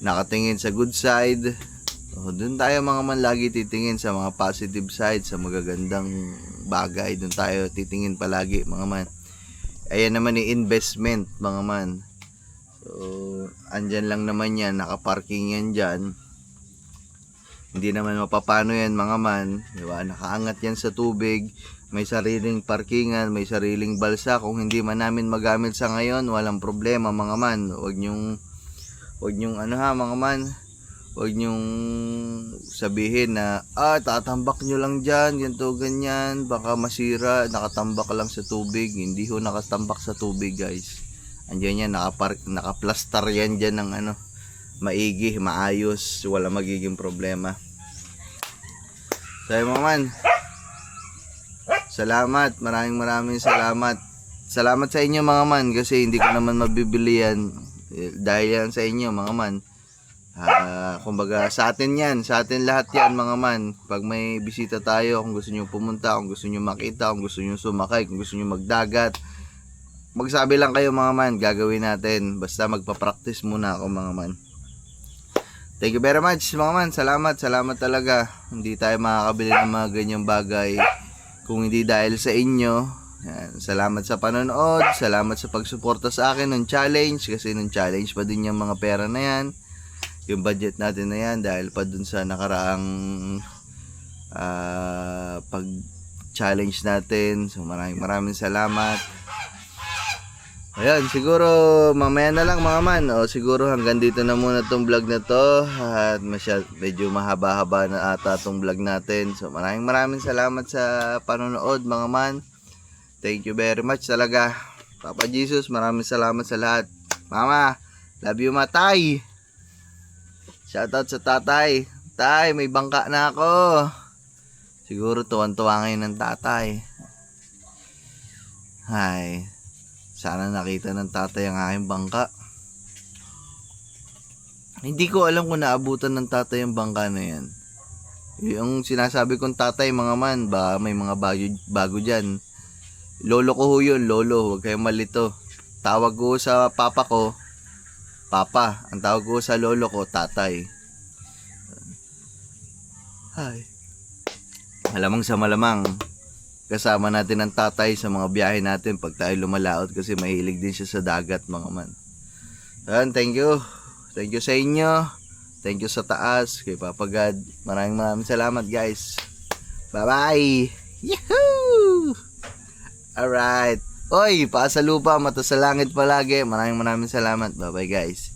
nakatingin sa good side. Doon tayo mga man lagi titingin sa mga positive side, sa magagandang bagay. Doon tayo titingin palagi mga man. Ayan naman yung investment mga man. So andyan lang naman yan, nakaparking yan dyan. Hindi naman mapapano yan mga man, di ba? Nakaangat yan sa tubig, may sariling parkingan, may sariling balsa. Kung hindi man namin magamit sa ngayon, walang problema mga man. Huwag nyong ano ha mga man, huwag nyong sabihin na tatambak nyo lang dyan, ganito ganyan, baka masira, nakatambak lang sa tubig. Hindi ho nakatambak sa tubig guys. Andiyan yan, nakaplastar yan dyan ng ano, maigi, maayos, wala magiging problema. So mga man, salamat, maraming salamat. Salamat sa inyo mga man, kasi hindi ko naman mabibili yan dahil yan sa inyo mga man. Kumbaga sa atin yan, sa atin lahat yan mga man. Pag may bisita tayo, kung gusto nyo pumunta, kung gusto nyo makita, kung gusto nyo sumakay, kung gusto nyo magdagat, magsabi lang kayo mga man, gagawin natin. Basta magpa-practice muna ako mga man. Thank you very much mga man, salamat talaga. Hindi tayo makakabili ng mga ganyang bagay kung hindi dahil sa inyo. Yan. Salamat sa panonood, salamat sa pagsuporta sa akin ng challenge, kasi nung challenge pa din yung mga pera na yan, yung budget natin na yan, dahil pa dun sa nakaraang pag challenge natin. So maraming salamat. Ayan, siguro mamaya na lang mga man, o siguro hanggang dito na muna tong vlog na to, at medyo mahaba-haba na ata tong vlog natin. So maraming salamat sa panonood mga man. Thank you very much talaga. Papa Jesus, maraming salamat sa lahat. Mama, love you matay. Shoutout sa tatay. Tay, may bangka na ako. Siguro tuwan-tuwa ngayon ng tatay. Hi. Sana nakita ng tatay ang aking bangka. Hindi ko alam kung naabutan ng tatay ang bangka na yan. Yung sinasabi kong tatay mga man, ba may mga bago dyan. Lolo ko ho yun, lolo. Huwag kayong malito. Tawag ko sa papa ko, papa. Ang tawag ko sa lolo ko, tatay. Hi. Malamang sa malamang, kasama natin ang tatay sa mga biyahe natin pag tayo lumalaot, kasi mahilig din siya sa dagat mga man. Ayan, thank you. Thank you sa inyo. Thank you sa taas, kay Papa God. Maraming salamat guys. Bye-bye. Yahoo! Alright. Oy, paasa lupa, mata sa langit palagi. Maraming salamat. Bye-bye guys.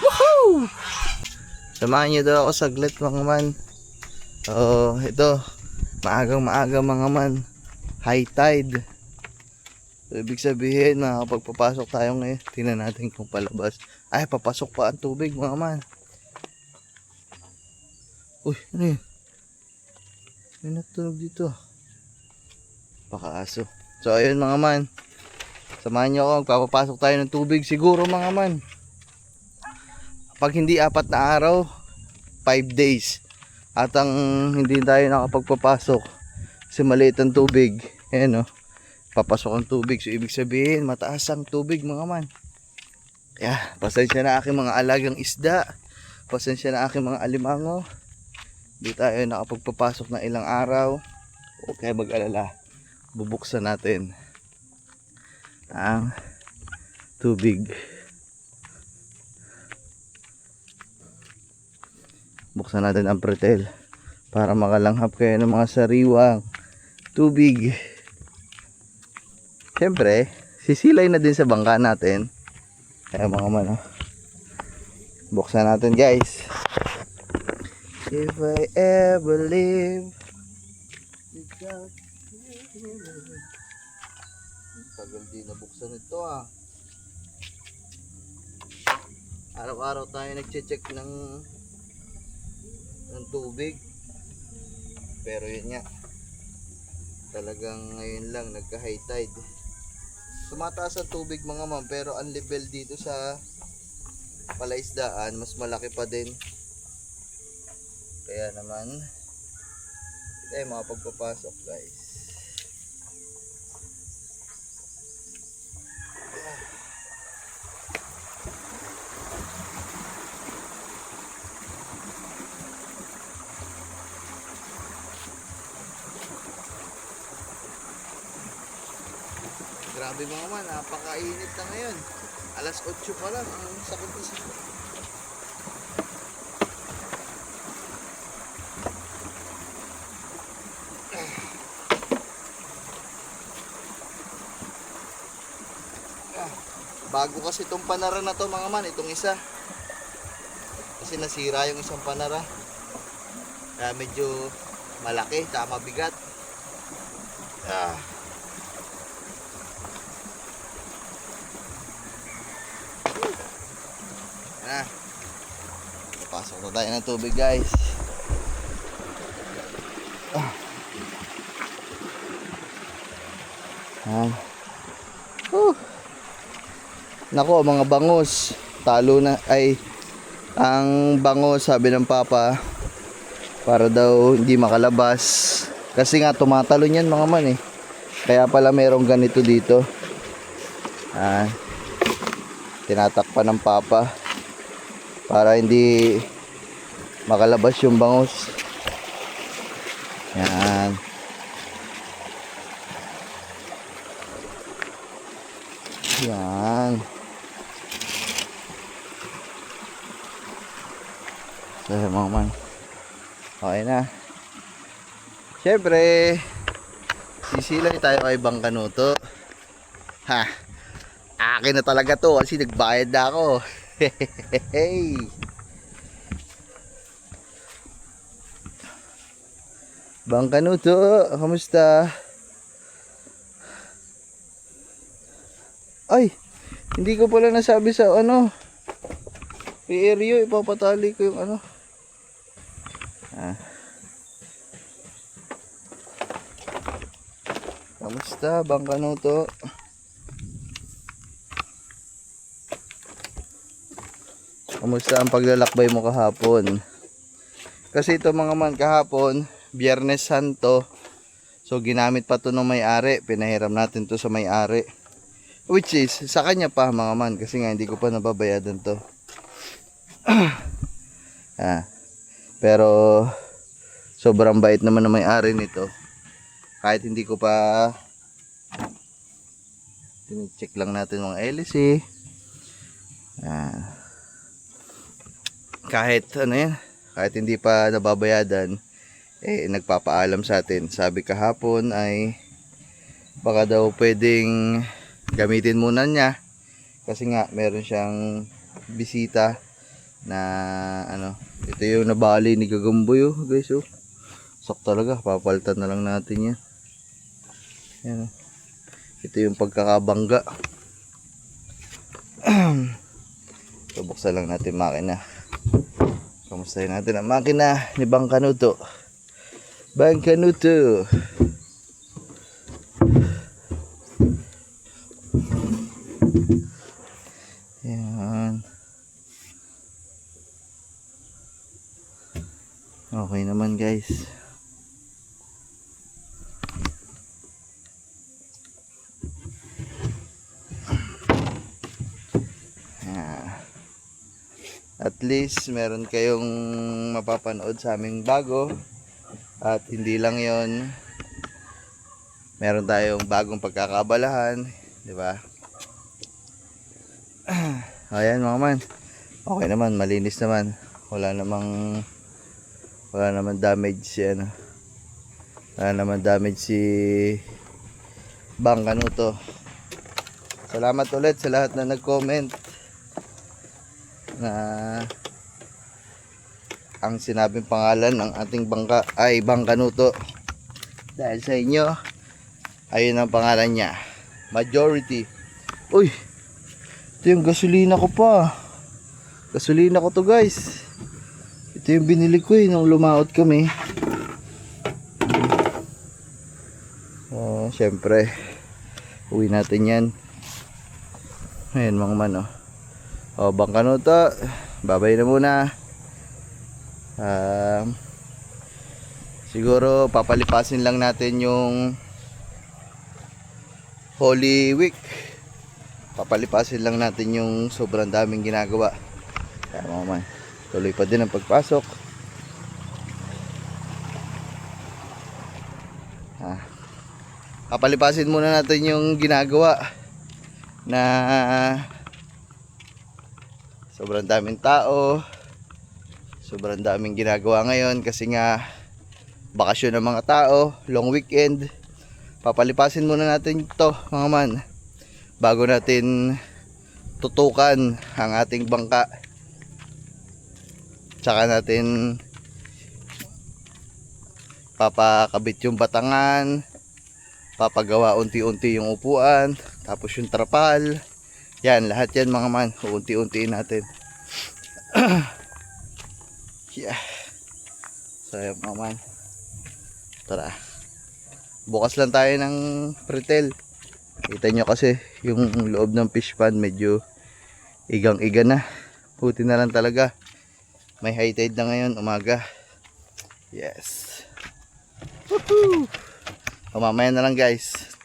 Woohoo! Samahan niyo daw ako saglit mga man. Ito. Maaga mga man. High tide. So, ibig sabihin, makakapagpapasok tayo ngayon. Tingnan natin kung palabas. Ay, papasok pa ang tubig mga man. Uy, ano yun? May natulog dito. Pakaaso. So, ayun mga man. Samahan nyo ako. Magpapapasok tayo ng tubig. Siguro mga man. Pag hindi 4 na araw, 5 days. At ang hindi tayo nakapagpapasok kasi maliit ang tubig. Ayan o. Papasok ang tubig. So, ibig sabihin, mataas ang tubig mga man. Kaya, pasensya na aking mga alagang isda. Pasensya na aking mga alimango. Hindi tayo nakapagpapasok ng ilang araw. Huwag kayo mag-alala. Bubuksan natin ang tubig. Buksan natin ang pretel para makalanghap kayo ng mga sariwang tubig. Siyempre, sisilay na din sa bangka natin. Kaya mga man, buksan natin guys. If I ever live without you. Tagal di nabuksan ito Araw-araw tayo nagche-check ng tubig. Pero yun nga, talagang ngayon lang nagka-high tide. Tumataas ang tubig mga ma'am, pero ang level dito sa palaisdaan mas malaki pa din. Kaya naman hindi tayo makapagpapasok guys. Grabe mga man, napakainit na ngayon. Alas 8 pa lang. Ang sakit na sakit. Bago kasi itong panara na to mga man, itong isa. Kasi nasira yung isang panara. Kaya medyo malaki, tsaka mabigat. Ah. Yan na. Pasok na tayo ng tubig guys. Ah. Yan. Nako, mga bangus. Talo na. Ay, ang bangus, sabi ng papa, para daw hindi makalabas. Kasi nga, tumatalon yan mga man eh. Kaya pala merong ganito dito. Tinatakpan ng papa para hindi makalabas yung bangus. Yan. Yan. So, mga man. Okay na. Siyempre, sisilay tayo kay Bang Kanuto. Ha. Akin na talaga to kasi nagbayad na ako. Hey. Bang Kanuto, kamusta? Ay, hindi ko pala nasabi sa ano. Area, ipapatali ko yung ano. Kamusta, Bang Kanuto? Kamusta ang paglalakbay mo kahapon? Kasi ito mga man kahapon, Biyernes Santo. So ginamit pa to ng may-ari. Pinahiram natin to sa may-ari. Which is, sa kanya pa mga man. Kasi nga hindi ko pa nababayadan to. Pero sobrang bait naman ng may-ari nito. Kahit hindi ko pa check lang natin mga LC. Kahit ano yan, kahit hindi pa nababayadan, nagpapaalam sa atin. Sabi kahapon ay baka daw pwedeng gamitin muna niya kasi nga meron siyang bisita na ano, ito yung nabali ni Gagamboy guys. Sak talaga, papalitan na lang natin yan. Yan. Ito yung pagkakabangga. So, buksan lang natin makina. Kamustahin natin ang makina ni Bang Kanuto. Bang Kanuto. Yan. Okay naman guys. At least meron kayong mapapanood sa aming bago. At hindi lang yon, meron tayong bagong pagkakabalahan, di ba? Ayan mga man. Okay naman, malinis naman. Wala namang damage si ano. Wala namang damage si Bang Kanuto. Salamat ulit sa lahat na nag-comment na ang sinabing pangalan ng ating bangka ay Bang Kanuto. Dahil sa inyo, ayun ang pangalan niya. Majority. Uy, ito yung gasolina ko pa. Gasolina ko to guys. Ito yung binili ko nung lumaot kami. Syempre uwi natin yan. Ayan mga man Bang Kanuto, babay na muna. Siguro papalipasin lang natin yung Holy Week. Papalipasin lang natin yung sobrang daming ginagawa. Kaya mga man, tuloy pa din ang pagpasok. Papalipasin muna natin yung ginagawa na Sobrang daming tao. Sobrang daming ginagawa ngayon kasi nga bakasyon ng mga tao, long weekend. Papalipasin muna natin ito mga man bago natin tutukan ang ating bangka. Tsaka natin papakabit yung batangan, papagawa unti-unti yung upuan, tapos yung trapal. Yan, lahat yan mga man, unti-untiin natin. Yeah. So yan mga man, tara, bukas lang tayo ng pretel. Kita nyo kasi yung loob ng fish pond medyo igang-iga na. Puti na lang talaga, may high tide na ngayon umaga. Yes. Woohoo! O mamaya na lang guys,